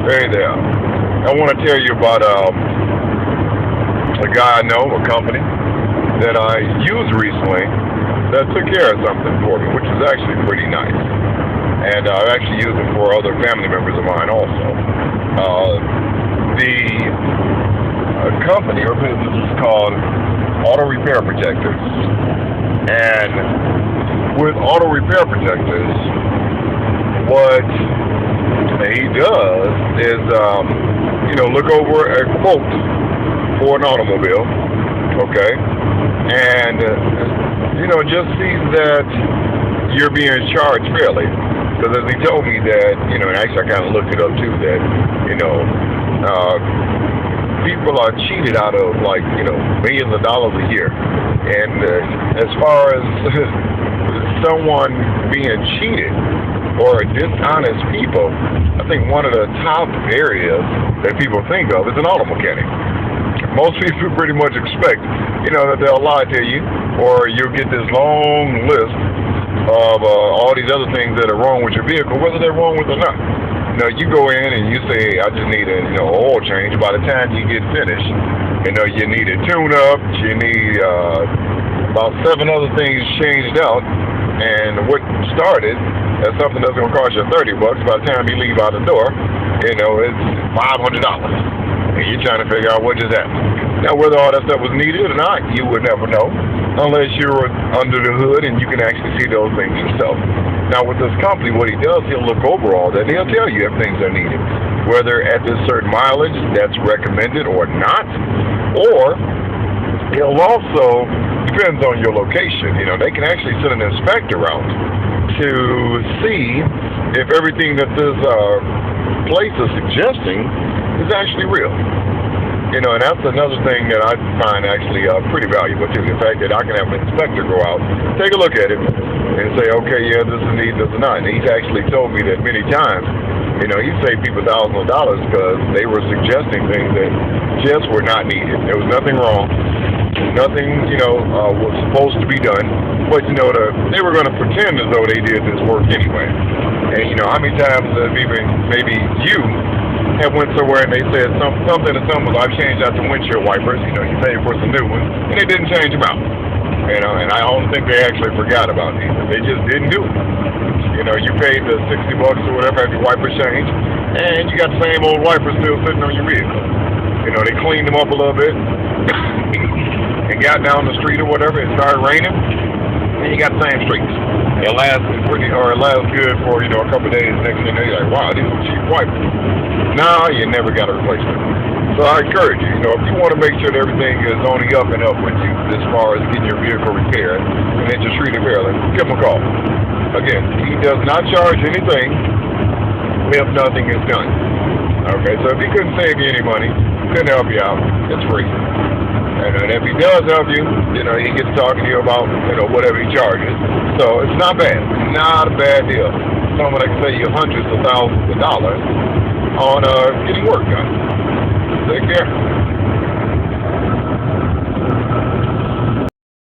Hey there. I want to tell you about a guy I know, a company that I used recently that took care of something for me, which is actually pretty nice. And I've actually used it for other family members of mine also. The company or business is called Auto Repair Protectors. And with Auto Repair Protectors, what he does is, look over a quote for an automobile, okay, and, just sees that you're being charged fairly. Because as he told me that, and actually I kind of looked it up too, that, people are cheated out of millions of dollars a year. And as far as someone being cheated or dishonest people, I think one of the top areas that people think of is an auto mechanic. Most people pretty much expect, that they'll lie to you, or you'll get this long list of all these other things that are wrong with your vehicle, whether they're wrong with it or not. You go in and you say, I just need a oil change. By the time you get finished, you need a tune-up, you need about 7 other things changed out, and what started as something that's going to cost you $30, by the time you leave out the door, it's $500. And you're trying to figure out what just happened. Now, whether all that stuff was needed or not, you would never know, unless you're under the hood and you can actually see those things yourself. Now, with this company, what he does, he'll look over all that, and he'll tell you if things are needed, whether at this certain mileage that's recommended or not, or he'll also, depends on your location, they can actually send an inspector out to see if everything that this place is suggesting is actually real. And that's another thing that I find actually pretty valuable too. The fact that I can have an inspector go out, take a look at it, and say, okay, yeah, this is needed, this is not. And he's actually told me that many times, he saved people thousands of dollars because they were suggesting things that just were not needed. There was nothing wrong. Nothing, was supposed to be done. But, they were going to pretend as though they did this work anyway. And, how many times have even maybe you have went somewhere and they said something as simple as, I've changed out the windshield wipers, you paid for some new ones, and they didn't change them out. And I don't think they actually forgot about these. They just didn't do it. You paid the $60 or whatever at your wipers changed, and you got the same old wipers still sitting on your vehicle. They cleaned them up a little bit and got down the street or whatever, it started raining, and you got the same streets. It lasts good for, a couple of days. Next thing you're like, wow, these are cheap wipers. No, you never got a replacement. So I encourage you, if you want to make sure that everything is on the up and up with you as far as getting your vehicle repaired and then just treated fairly, give him a call. Again, he does not charge anything if nothing is done. Okay, so if he couldn't save you any money, couldn't help you out, it's free. And if he does help you, he gets talking to you about, whatever he charges. So it's not bad. Not a bad deal. Someone that can save you hundreds of thousands of dollars on getting work done. Take care.